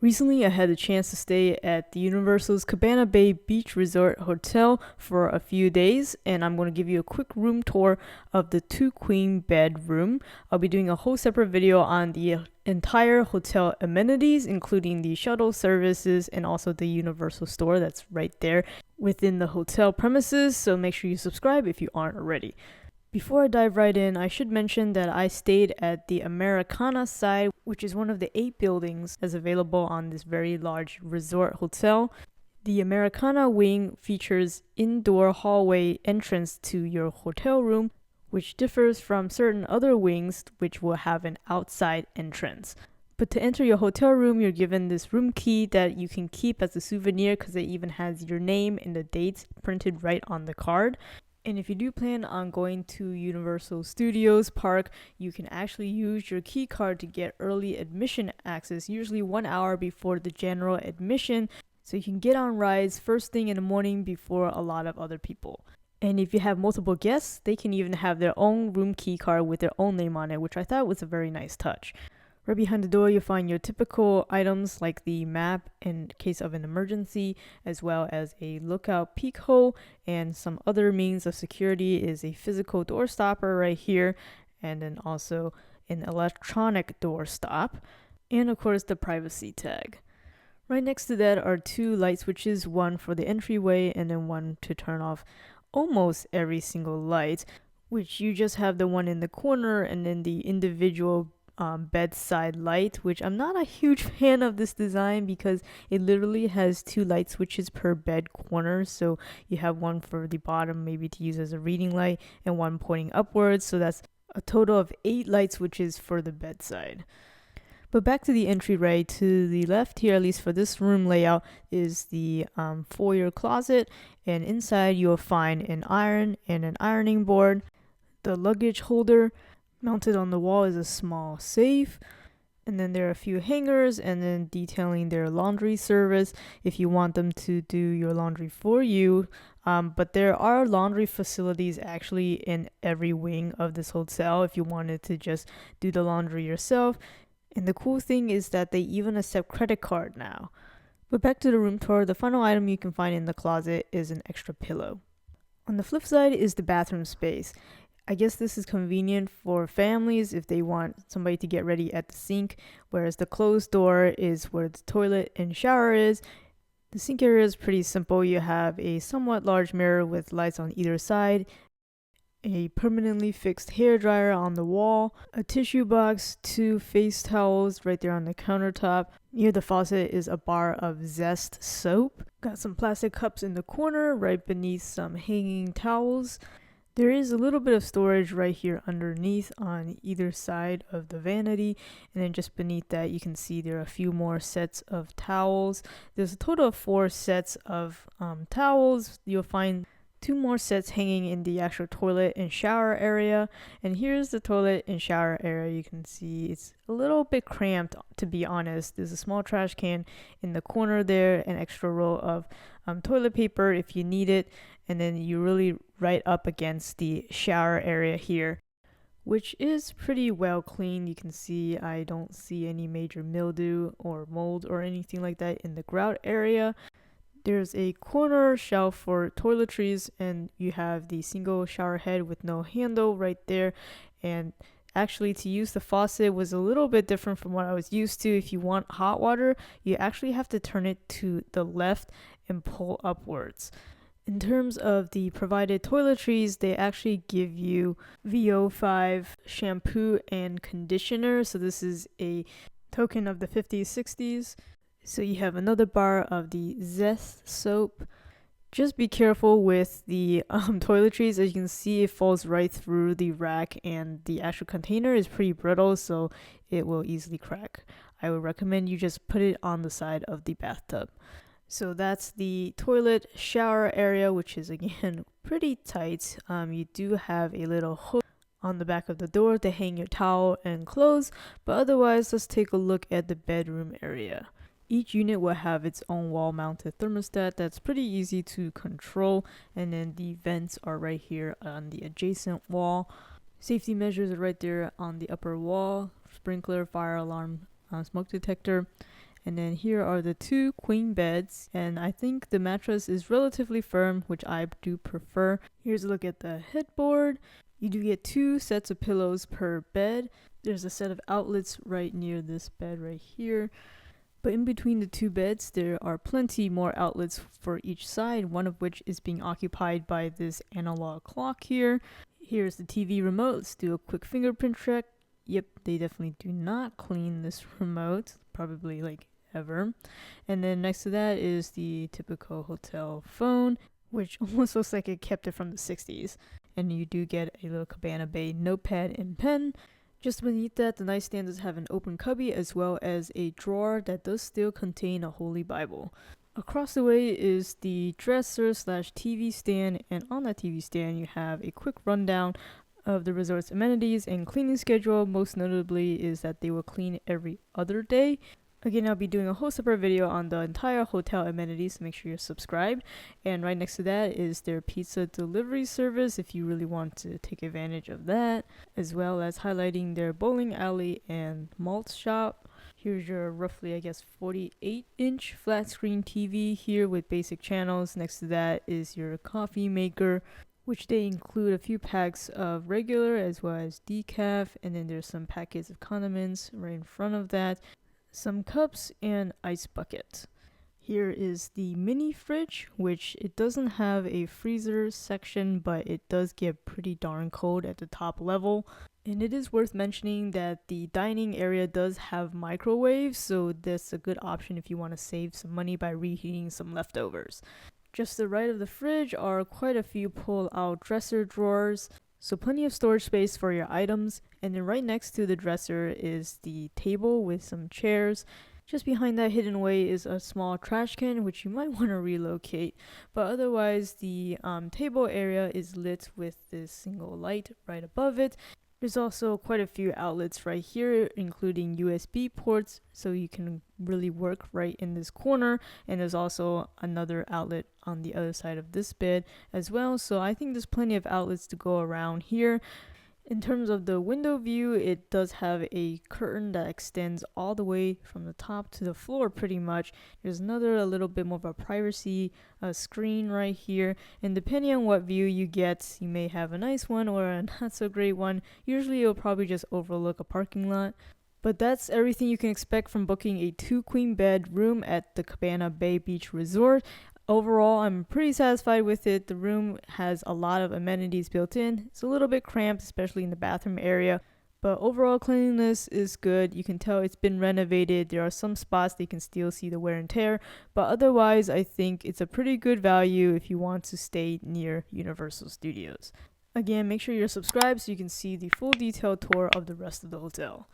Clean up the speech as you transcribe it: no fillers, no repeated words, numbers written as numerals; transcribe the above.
Recently, I had the chance to stay at the Universal's Cabana Bay Beach Resort Hotel for a few days, and I'm going to give you a quick room tour of the two queen bed room. I'll be doing a whole separate video on the entire hotel amenities, including the shuttle services and also the Universal store that's right there within the hotel premises, so make sure you subscribe if you aren't already. Before I dive right in, I should mention that I stayed at the Americana side, which is one of the 8 buildings that's available on this very large resort hotel. The Americana wing features indoor hallway entrance to your hotel room, which differs from certain other wings which will have an outside entrance. But to enter your hotel room, you're given this room key that you can keep as a souvenir because it even has your name and the dates printed right on the card. And if you do plan on going to Universal Studios Park, you can actually use your key card to get early admission access, usually 1 hour before the general admission, so you can get on rides first thing in the morning before a lot of other people. And if you have multiple guests, they can even have their own room key card with their own name on it, which I thought was a very nice touch. Right behind the door, you'll find your typical items like the map in case of an emergency, as well as a lookout peek hole, and some other means of security is a physical door stopper right here, and then also an electronic door stop, and of course the privacy tag. Right next to that are 2 light switches, one for the entryway and then one to turn off almost every single light, which you just have the one in the corner and then the individual bedside light, which I'm not a huge fan of this design because it literally has 2 light switches per bed corner. So you have one for the bottom maybe to use as a reading light and one pointing upwards. So that's a total of 8 light switches for the bedside. But back to the entryway, to the left here, at least for this room layout, is the foyer closet, and inside you'll find an iron and an ironing board, the luggage holder. Mounted on the wall is a small safe, and then there are a few hangers and then detailing their laundry service if you want them to do your laundry for you. But there are laundry facilities actually in every wing of this hotel if you wanted to just do the laundry yourself. And the cool thing is that they even accept credit card now. But back to the room tour, the final item you can find in the closet is an extra pillow. On the flip side is the bathroom space. I guess this is convenient for families if they want somebody to get ready at the sink, whereas the closed door is where the toilet and shower is. The sink area is pretty simple. You have a somewhat large mirror with lights on either side, a permanently fixed hairdryer on the wall, a tissue box, 2 face towels right there on the countertop. Near the faucet is a bar of Zest soap. Got some plastic cups in the corner right beneath some hanging towels. There is a little bit of storage right here underneath on either side of the vanity, and then just beneath that you can see there are a few more sets of towels. There's a total of 4 sets of towels. You'll find 2 more sets hanging in the actual toilet and shower area, and here's the toilet and shower area. You can see it's a little bit cramped, to be honest. There's a small trash can in the corner there, an extra roll of toilet paper if you need it, and then you're really right up against the shower area here, which is pretty well cleaned. You can see I don't see any major mildew or mold or anything like that in the grout area. There's a corner shelf for toiletries, and you have the single shower head with no handle right there. And actually, to use the faucet was a little bit different from what I was used to. If you want hot water, you actually have to turn it to the left and pull upwards. In terms of the provided toiletries, they actually give you VO5 shampoo and conditioner. So this is a token of the 50s, 60s. So you have another bar of the Zest soap. Just be careful with the toiletries. As you can see, it falls right through the rack, and the actual container is pretty brittle, so it will easily crack. I would recommend you just put it on the side of the bathtub. So that's the toilet shower area, which is again pretty tight. You do have a little hook on the back of the door to hang your towel and clothes, but otherwise let's take a look at the bedroom area. Each unit will have its own wall-mounted thermostat that's pretty easy to control, and then the vents are right here on the adjacent wall. Safety measures are right there on the upper wall, sprinkler, fire alarm, smoke detector. And then here are the 2 queen beds, and I think the mattress is relatively firm, which I do prefer. Here's a look at the headboard. You do get 2 sets of pillows per bed. There's a set of outlets right near this bed right here. But in between the 2 beds, there are plenty more outlets for each side, one of which is being occupied by this analog clock here. Here's the TV remote. Let's do a quick fingerprint check. Yep, they definitely do not clean this remote, probably like ever. And then next to that is the typical hotel phone, which almost looks like it kept it from the 60s. And you do get a little Cabana Bay notepad and pen. Just beneath that, the nightstand does have an open cubby as well as a drawer that does still contain a Holy Bible. Across the way is the dresser / TV stand, and on that TV stand you have a quick rundown of the resort's amenities and cleaning schedule. Most notably is that they will clean every other day. Again, I'll be doing a whole separate video on the entire hotel amenities, so make sure you're subscribed. And right next to that is their pizza delivery service if you really want to take advantage of that, as well as highlighting their bowling alley and malt shop. Here's your roughly, 48-inch flat screen TV here with basic channels. Next to that is your coffee maker, which they include a few packs of regular as well as decaf, and then there's some packets of condiments right in front of that, some cups, and ice bucket. Here is the mini fridge, which it doesn't have a freezer section, but it does get pretty darn cold at the top level. And it is worth mentioning that the dining area does have microwaves, so that's a good option if you want to save some money by reheating some leftovers. Just to the right of the fridge are quite a few pull-out dresser drawers, so plenty of storage space for your items. And then right next to the dresser is the table with some chairs. Just behind that hidden away is a small trash can, which you might want to relocate. But otherwise, the table area is lit with this single light right above it. There's also quite a few outlets right here, including USB ports, so you can really work right in this corner. And there's also another outlet on the other side of this bed as well. So I think there's plenty of outlets to go around here. In terms of the window view, it does have a curtain that extends all the way from the top to the floor pretty much. There's another a little bit more of a privacy screen right here, and depending on what view you get, you may have a nice one or a not so great one. Usually it'll probably just overlook a parking lot. But that's everything you can expect from booking a 2 queen bed room at the Cabana Bay Beach Resort. Overall, I'm pretty satisfied with it. The room has a lot of amenities built in. It's a little bit cramped, especially in the bathroom area, but overall cleanliness is good. You can tell it's been renovated. There are some spots that you can still see the wear and tear, but otherwise I think it's a pretty good value if you want to stay near Universal Studios. Again, make sure you're subscribed so you can see the full detailed tour of the rest of the hotel.